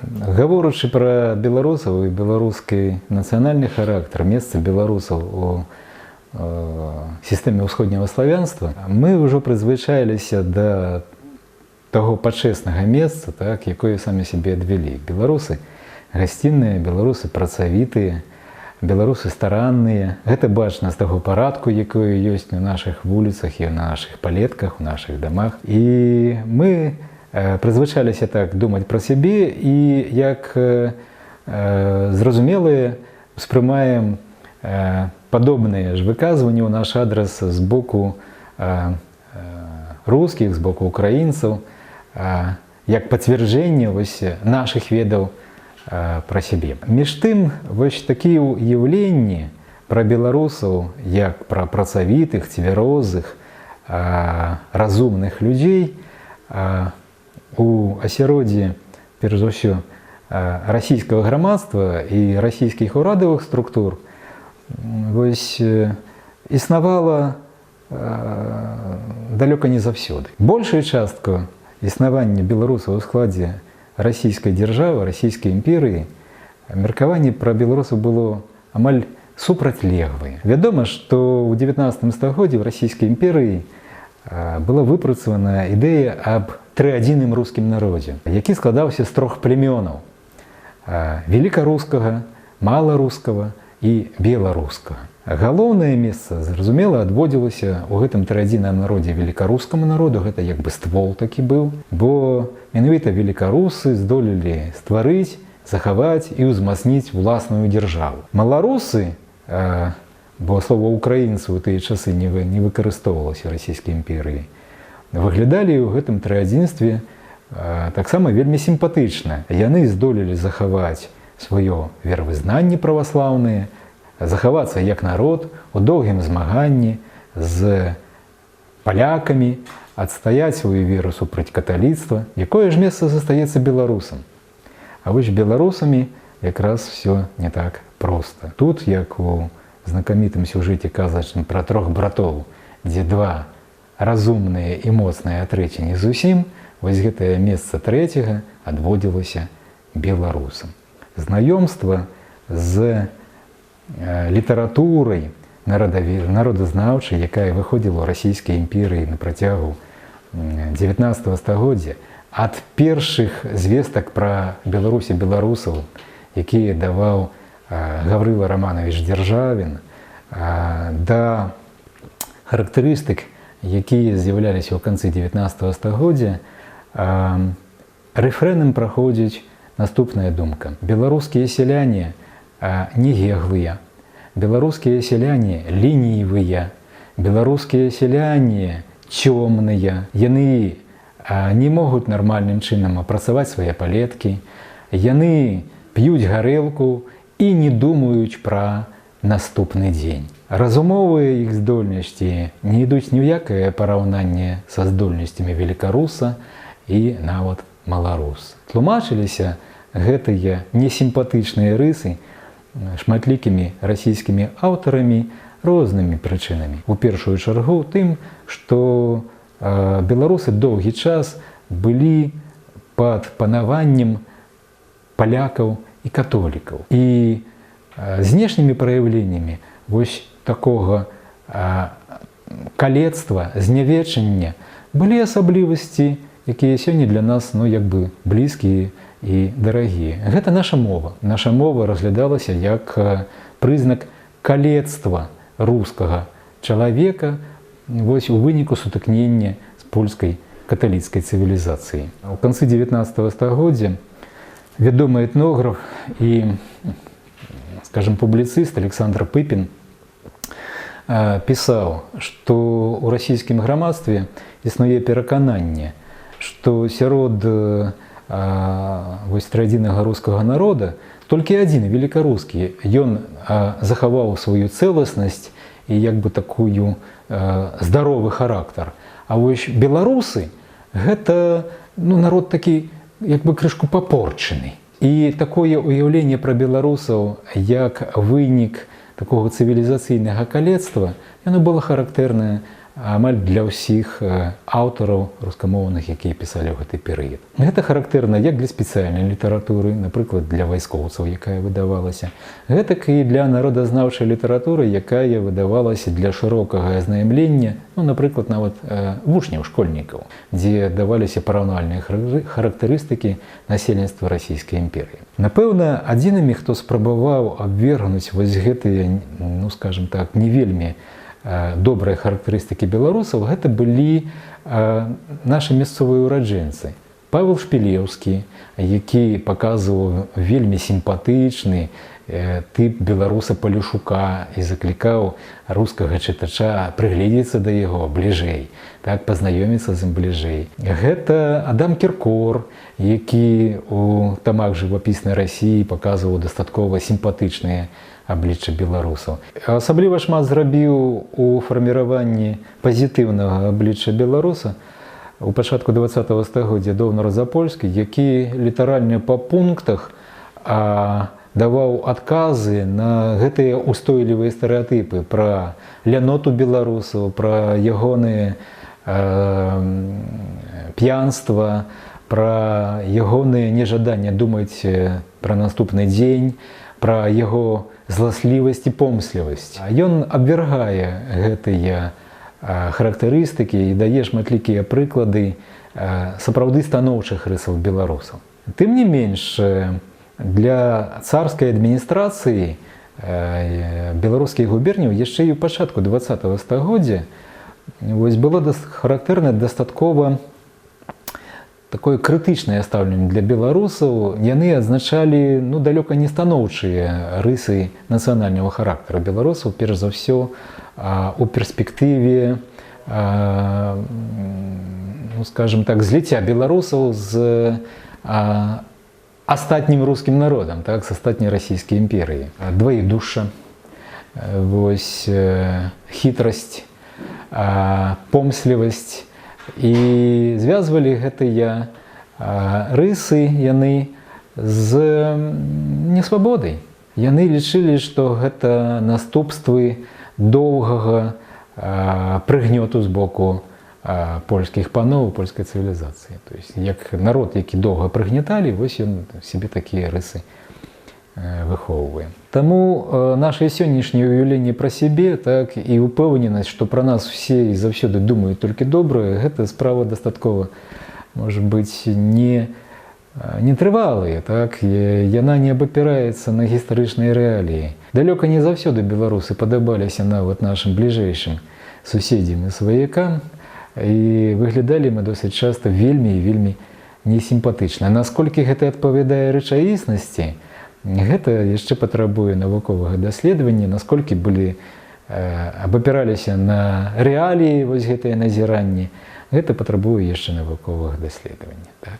Гаворачы пра беларусаў і беларускі нацыянальны характар, месца беларусаў у сістэме ўсходняга славянства, мы ўжо прызвычаіліся да таго пачэснага месца, так, якое самі сябе адвялі. Беларусы гасцінныя, беларусы працавітыя, беларусы старанныя. Гэта бачна з таго парадку, якое ёсць на нашых вуліцах і на нашых палетках, у нашых дамах. І мы прызвычаліся так думаць пра сябе і як зразумелыя успрымаем падобныя ж выказванні ў наш адрас з боку рускіх, з боку украінцаў, як пацвярджэнне нашых ведаў пра сябе. Між тым, вось такія ўяўленні пра беларусаў, як пра працавітых, цвярозых, разумных людзей у асяроддзі, перш за ўсё, расійскага грамадства і расійскіх урадавых структур вось існавала далёка не заўсёды. Большая частка існавання беларусаў у складзе расійскай дзяржавы, расійскай імперыі, меркаванне пра беларусаў было амаль супрацьлеглае. Вядома, што ў 19 стагоддзі ў расійскай імперыі была выпрацавана ідэя аб трыадзінным рускім народзе, які складаўся з трох племёнаў: велікарускага, маларускага і беларускага. Галоўнае месца, зразумела, адводзілася ў гэтым трыадзінным народзе велікарускаму народу, гэта як бы ствол такі быў, бо менавіта велікарусы здолелі стварыць, захаваць і ўзмацніць уласную дзяржаву. Маларусы, бо слова украінцы ў тыя часы не выкарыстоўвалася расійскай імперыяй, выглядалі ў гэтым трыадзінстве таксама вельмі сімпатычна. Яны здолелі захаваць сваё веравызнанне праваслаўнае, захавацца як народ у доўгім змаганні з палякамі, адстаяць сваю веру супраць каталіцтва. Якое ж месца застаецца беларусам? А вось беларусамі якраз все не так проста. Тут, як у знакамітым сюжэце казачным пра трох братоў, дзе два разумныя і моцныя, а трэці не зусім, вось гэтае месца трэцяга адводзілася беларусам. Знаёмства з літаратурай народазнаўчай, якая выходзіла ў расійскай імперыі на працягу 19 стагоддзя, ад першых звестак пра Беларусь і беларусаў, якія даваў Гаврыла Романович Дзяржавін, да характарыстык, якія з'яўляліся ў канцы 19 стагоддзя, рэфрэнам праходзіць наступная думка. Беларускія сяляне негеглыя, беларускія сяляне лініевыя, беларускія сяляне цёмныя, яны не могуць нармальным чынам апрацаваць свае палеткі, яны п'юць гарэлку і не думаюць пра наступны дзень. Разумовыя іх здольнасці не ідуць ні ў якае параўнанне са здольнасцямі велікаруса і нават маларуса. Тлумачыліся гэтыя несімпатычныя рысы шматлікімі расійскімі аўтарамі рознымі прычынамі. У першую чаргу тым, што беларусы доўгі час былі пад панаваннем палякаў і католікаў. І знешнімі праяўленнямі вось такога калецтва, знявечання былі асаблівасці, якія сёння для нас, як бы блізкія і дарагія. Гэта наша мова. Наша мова разглядалася як прызнак калецтва рускага чалавека вось у выніку сутыкнення з польскай каталіцкай цывілізацыі. У канцы 19 стагоддзя вядомы этнограф і, скажем, публіцыст Александр Пыпін пісаў, што ў расійскім грамадстве існуе перакананне, што сярод трыадзіннага рускага народа толькі адзін велікарускі, ён захаваў сваю цэласнасць і як бы такую здаровы характар. А вось беларусы гэта народ такі як бы крышку папорчаны. І такое ўяўленне пра беларусаў як вынік такога цывілізацыйнага калецтва, яно было характэрнае амаль для ўсіх аўтараў рускамоўных, якія пісалі ў гэты перыяд. Гэта характэрна як для спецыяльнай літаратуры, напрыклад, для вайскоўцаў, якая выдавалася, гэтак і для народазнаўчай літаратуры, якая выдавалася для шырокага азнаямлення, напрыклад, нават вучняў, школьнікаў, дзе даваліся параўнальныя характарыстыкі насельніцтва Расійскай імперыі. Напэўна, адзінымі, хто спрабаваў абвергнуць вось гэтыя, скажем так, не вельмі добрыя характарыстыкі беларусаў, гэта былі нашы мясцовыя ураджэнцы. Павел Шпілеўскі, які паказваў вельмі сімпатычны тып беларуса Палюшука і заклікаў рускага чытача прыгледзецца да яго бліжэй, так, пазнаёміцца з ім бліжэй. Гэта Адам Кіркор, які у тамах жывапіснай Расіі паказваў дастаткова сімпатычныя аблічча беларусаў. Асабліва шмат зрабіў у фарміраванні пазітыўнага аблічча беларуса у пачатку 20-го стагоддзя Довнар Запольскі, які літаральна па пунктах даваў адказы на гэтыя устойлівыя стэрэатыпы пра ляноту беларусаў, пра ягоныя п'янства, пра ягоныя нежаданне думаць пра наступны дзень, пра яго зласлівасць і помслівасць. Ён абвяргае гэтыя характарыстыкі і дае шматлікія прыклады сапраўды станоўчых рысаў беларусаў. Тым не менш, для царскай адміністрацыі беларускіх губерняў яшчэ і ў пачатку 20-го стагоддзя было характэрна дастаткова такое крытычнае стаўленне для беларусаў. Яны адзначалі далёка не станоўчыя рысы нацыянальнага характара беларусаў, перш за ўсё у перспектыве, скажем так, зліцця беларусаў з астатнім рускім народам, так, з астатняй Расійскай імперыі. Дваедушша, вось хітрасць, помслівасць. І звязвалі гэтыя рысы яны з несвабодай. Яны лічылі, што гэта наступствы доўгага прыгнёту з боку польскіх паноў, польскай цывілізацыі. То есть, як народ, які доўга прыгняталі, вось ён сябе такія рысы выхоўвае. Таму наша сённяшняе ўяўленне пра сябе, так, і ўпэўненасць, што пра нас усе і заўсёды думаюць толькі добрае, гэта справа дастаткова, можа быць, не трывалая, так, яна не абапіраецца на гістарычныя рэаліі. Далёка не заўсёды беларусы падабаліся нават нашым бліжэйшым суседзям і сваякам, і выглядалі мы досыць часта вельмі і вельмі несімпатычна. Насколькі гэта адпавядае рэчаіснасці, гэта яшчэ патрабуе навуковага даследавання, насколькі абапіраліся на рэаліі вось гэтыя назіранні, гэта патрабуе яшчэ навуковага даследавання. Так.